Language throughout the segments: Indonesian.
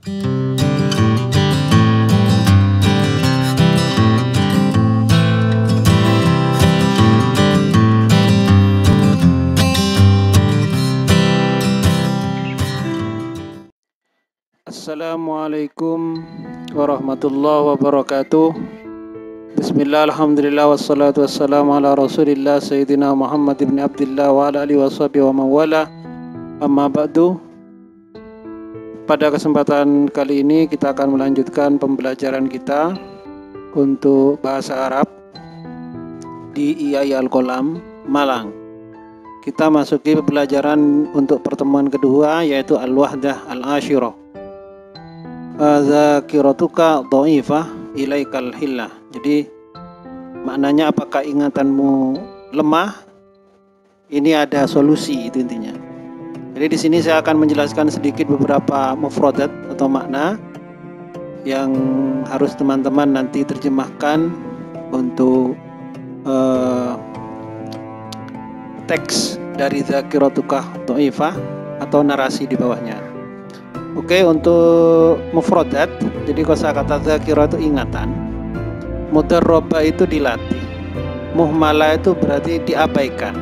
Assalamualaikum warahmatullahi wabarakatuh. Bismillah, alhamdulillah, wassalatu wassalamu ala rasulillah Sayyidina Muhammad ibn Abdillah wa ala alihi washabihi wa mawala. Amma ba'du. Pada kesempatan kali ini kita akan melanjutkan pembelajaran kita untuk bahasa Arab di IAI Al-Qalam Malang. Kita masuki pembelajaran untuk pertemuan kedua, yaitu Al-Wahdah Al-Ashirah. Zakiratuka dhaifah ilaikal hillah. Jadi maknanya, apakah ingatanmu lemah? Ini ada solusi, itu intinya. Jadi di sini saya akan menjelaskan sedikit beberapa mufradat atau makna yang harus teman-teman nanti terjemahkan untuk teks dari zakiratuka dhaifah atau narasi di bawahnya. Oke, untuk mufradat, jadi kosakata zakirah itu ingatan, mudarrabah itu dilatih, muhmalah itu berarti diabaikan,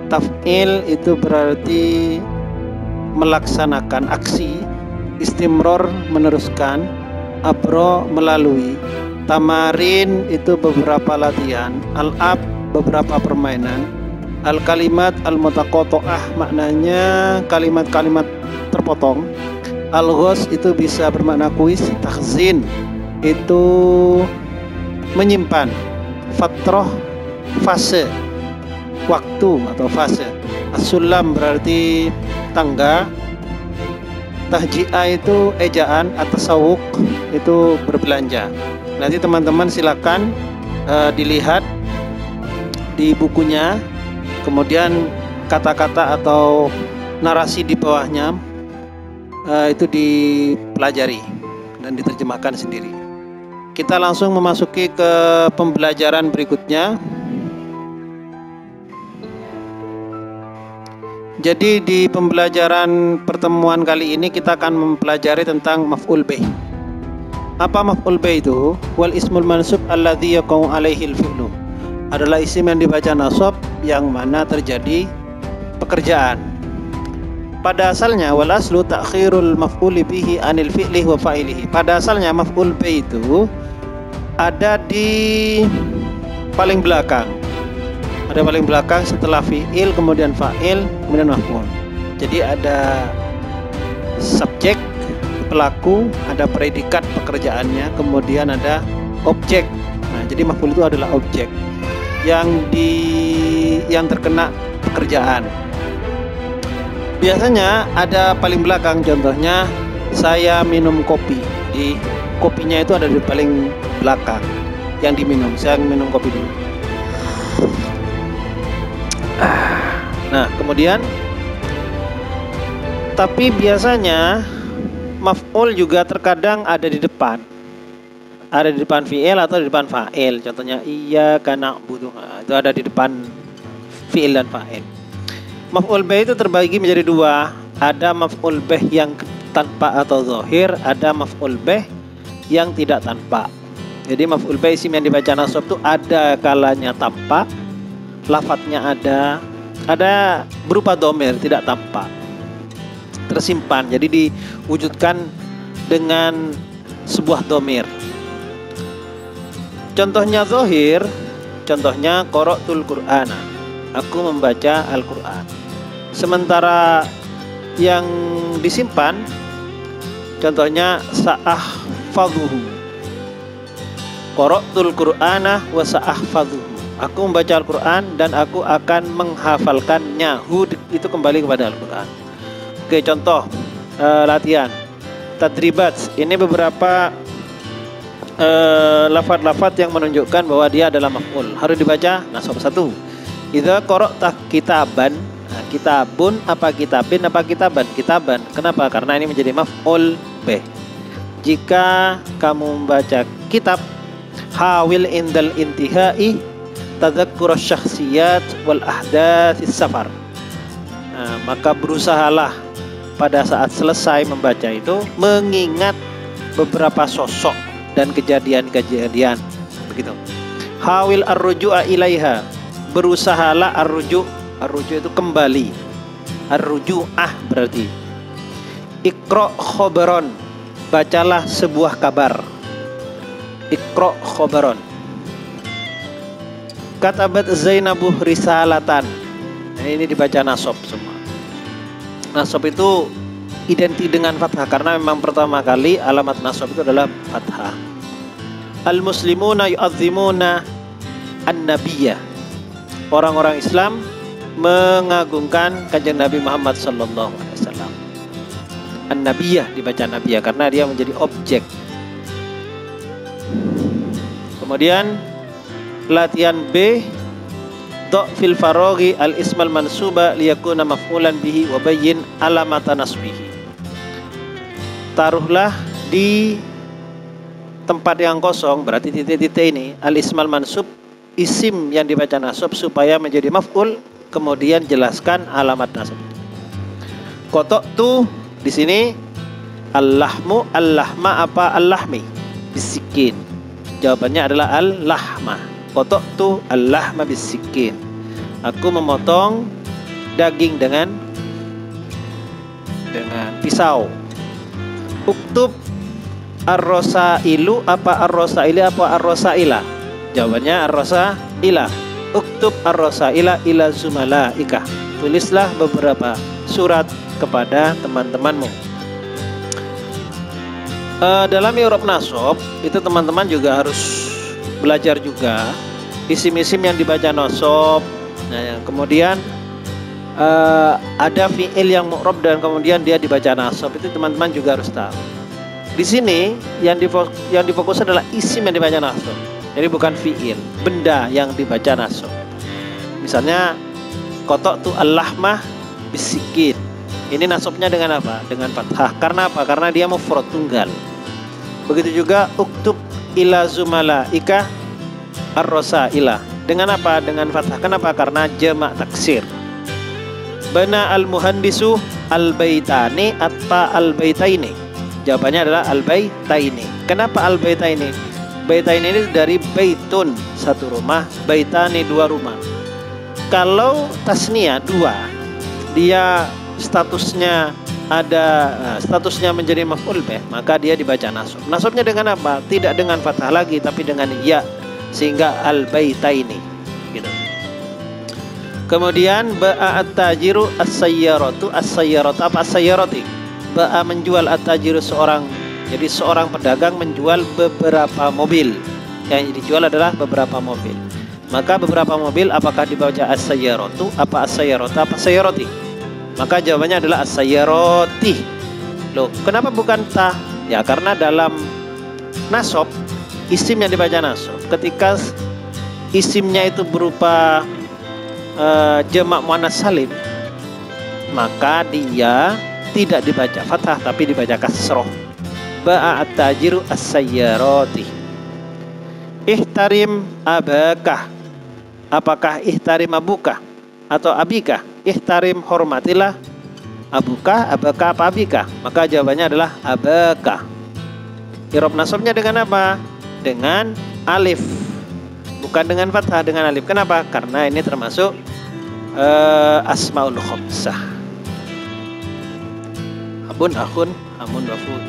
taf'il itu berarti melaksanakan aksi, istimror meneruskan, abro melalui, tamarin itu beberapa latihan, al-ab beberapa permainan, al-kalimat al-mutaqatta'ah maknanya kalimat-kalimat terpotong, al-ghos itu bisa bermakna kuis, takhzin itu menyimpan, fatroh fase waktu atau fase, as-sulam berarti tangga, tahji'ah itu ejaan, at-tasawwuq itu berbelanja. Nanti teman-teman silakan dilihat di bukunya, kemudian kata-kata atau narasi di bawahnya itu dipelajari dan diterjemahkan sendiri. Kita langsung memasuki ke pembelajaran berikutnya. Jadi di pembelajaran pertemuan kali ini kita akan mempelajari tentang maf'ul bih. Apa maf'ul bih itu? Wal ismul mansub alladzi yaqau alaihi al-fi'lu. Adalah isim yang dibaca nasab yang mana terjadi pekerjaan. Pada asalnya wal aslu ta'khirul maf'uli bihi anil fi'li wa fa'ilihi. Pada asalnya maf'ul bih itu ada di paling belakang. Ada paling belakang setelah fi'il, kemudian fa'il, kemudian maf'ul. Jadi ada subjek pelaku, ada predikat pekerjaannya, kemudian ada objek. Nah, jadi maf'ul itu adalah objek yang terkena pekerjaan. Biasanya ada paling belakang, contohnya saya minum kopi. Di kopinya itu ada di paling belakang yang diminum. Saya minum kopi dulu. Nah, kemudian tapi biasanya maf'ul juga terkadang ada di depan. Ada di depan fi'il atau di depan fa'il. Contohnya iyyaka na'budu. Nah, itu ada di depan fi'il dan fa'il. Maf'ul bih itu terbagi menjadi dua. Ada maf'ul bih yang tanpa atau zahir, ada maf'ul bih yang tidak tanpa. Jadi maf'ul bih isim yang dibaca nasab itu ada kalanya tanpa, lafadznya ada berupa dhamir, tidak tanpa, tersimpan. Jadi diwujudkan dengan sebuah dhamir. Contohnya zahir, contohnya qara'tul Qur'ana, aku membaca Al-Qur'an. Sementara yang disimpan, contohnya sa'ahfadhuhu, qara'tul Qur'ana wa sa'ahfadhuhu, aku membaca Al-Qur'an dan aku akan menghafalkannya. Hud itu kembali kepada Al-Qur'an. Oke, contoh latihan tadribat. Ini beberapa lafaz-lafaz yang menunjukkan bahwa dia adalah maf'ul. Harus dibaca nasab. 1. Idza qara'ta kitaban. Nah, kitabun apa kitabin apa kitaban? Kitaban. Kenapa? Karena ini menjadi maf'ul bih. Jika kamu membaca kitab, hawil indal intihai tadzakkura syakhsiyat wal ahdatsis safar. Nah, maka berusahalah pada saat selesai membaca itu mengingat beberapa sosok dan kejadian-kejadian begitu. Hawil ar-ruju'a ilaiha, berusahalah ar-ruju'. Ar-ruju' itu kembali. Ar-ruju'ah berarti. Iqra' khobaron, bacalah sebuah kabar. Iqra' khobaron. Katabat Zainabuh risalatan. Nah, ini dibaca nasab semua. Nasab itu identik dengan fathah karena memang pertama kali alamat nasab itu adalah fathah. Al-muslimuna yu'azzimuna an-nabiyya. Orang-orang Islam mengagungkan kanjeng Nabi Muhammad sallallahu alaihi wasallam. An-nabiyyah dibaca nabiyah karena dia menjadi objek. Kemudian latihan B, do' fil faroghi al-ismal mansuba liyakuna maf'ulan bihi wa bayyin alamata nasbihi. Taruhlah di tempat yang kosong, berarti titik-titik ini al-ismal mansub, isim yang dibaca nasab supaya menjadi maf'ul, kemudian jelaskan alamat nasab. Kotok tu di sini al-lahmu, al-lahma apa al-lahmi? Bisikin. Jawabannya adalah al-lahma. Kotok tu al-lahma bisikin. Aku memotong daging dengan pisau. Uktub ar-rosailu apa ar-rosaili apa ar-rosaila? Jawabannya ar-rosaila. Uktub ar-rosaila ila zumalaika. Tulislah beberapa surat kepada teman-temanmu. Dalam i'rab nasab itu teman-teman juga harus belajar juga isim-isim yang dibaca nasab. Nah, kemudian ada fi'il yang mu'rab dan kemudian dia dibaca nasab, itu teman-teman juga harus tahu. Di sini yang difokus adalah isim yang dibaca nasab. Jadi bukan fi'il, benda yang dibaca nasab. Misalnya kotok tu al-lahmah bisikin. Ini nasabnya dengan apa? Dengan fathah. Karena apa? Karena dia mufrad tunggal. Begitu juga uktub ila zumalaika ar-rosaila. Dengan apa? Dengan fathah. Kenapa? Karena jamak taksir. Bana al-muhandisu al-baitani atau al-baitaini. Jawabannya adalah al-baitaini. Kenapa al-baitaini? Baitaini ini dari baitun, satu rumah, baitani, dua rumah. Kalau tasniah dua, dia statusnya menjadi maf'ul bih, maka dia dibaca nasab. Nasabnya dengan apa? Tidak dengan fathah lagi, tapi dengan ya, sehingga al-baitaini gitu. Kemudian ba'a at-tajiru as-sayyaratu. As-sayyaratu apa? As-sayyarati. Ba'a menjual at-tajiru seorang. Jadi seorang pedagang menjual beberapa mobil. Yang dijual adalah beberapa mobil. Maka beberapa mobil apakah dibaca as-sayyaratu apa as-sayyaratu apa as-sayyarati? Maka jawabannya adalah as-sayyarati. Loh, kenapa bukan ta? Ya karena dalam nasab isim yang dibaca nasab, ketika isimnya itu berupa jamak muannats salim, maka dia tidak dibaca fathah tapi dibaca kasroh. Ba'a at-tajiru as-sayyarati. Ihtarim abaka. Apakah ihtarim abuka atau abika? Ihtarim hormatilah abuka, abaka apa abika? Maka jawabannya adalah abaka. I'rab nasabnya dengan apa? Dengan alif. Bukan dengan fathah, dengan alif. Kenapa? Karena ini termasuk asmaul khamsah. Abun, akhun, amun, wafud.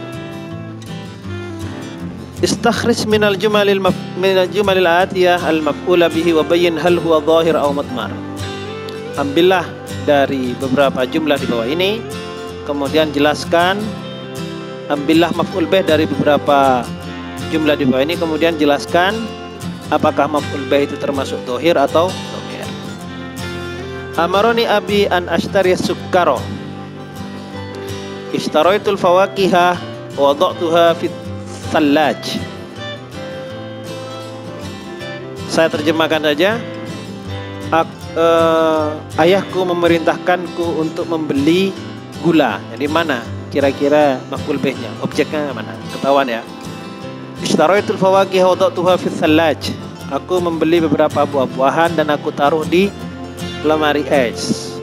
Istakhrij minal jumalil atiyah al-maf'ula bihi wa bayyin hal huwa zahir aw mudmar. Ambillah dari beberapa jumlah di bawah ini, kemudian jelaskan. Ambillah maf'ul bih dari beberapa jumlah di bawah ini, kemudian jelaskan apakah maf'ul bih itu termasuk zahir atau dhamir. Amaroni abi an ashtari sukkaro. Ishtaraitul fawakiha wa wada'tuha fit Thalaj. Saya terjemahkan saja. Ayahku memerintahkanku untuk membeli gula. Jadi mana kira-kira maf'ul bihnya? Objeknya mana? Ketahuan ya. Ishtaraitul fawakih wa wada'tuha fi thalaj. Aku membeli beberapa buah-buahan dan aku taruh di lemari es.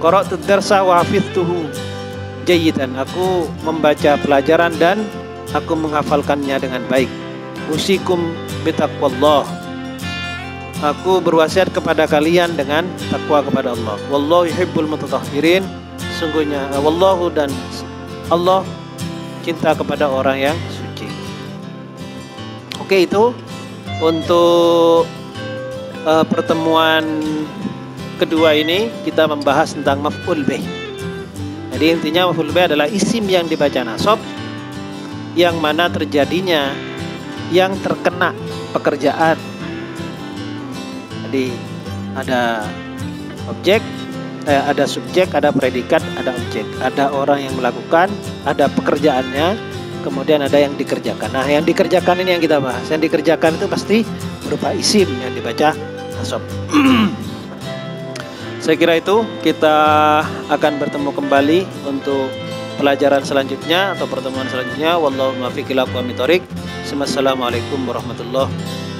Qara'tu darsa wa hafiztuhu. jayyidan, aku membaca pelajaran dan aku menghafalkannya dengan baik. Usikum bitaqwallah, aku berwasiat kepada kalian dengan takwa kepada Allah. Wallahu yuhibbul mutatahhirin, sungguhnya wallahu dan Allah cinta kepada orang yang suci. Oke, itu untuk pertemuan kedua ini kita membahas tentang maf'ul bih. Jadi intinya maf'ul bih adalah isim yang dibaca nasab yang mana terjadinya yang terkena pekerjaan. Jadi ada objek, ada subjek, ada predikat, ada objek, ada orang yang melakukan, ada pekerjaannya, kemudian ada yang dikerjakan. Nah, yang dikerjakan ini yang kita bahas. Yang dikerjakan itu pasti berupa isim yang dibaca nasab. Saya kira itu, kita akan bertemu kembali untuk pelajaran selanjutnya atau pertemuan selanjutnya. Wallahu muwaffiq ila aqwamit thoriq. Wassalamualaikum warahmatullahi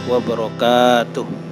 wabarakatuh.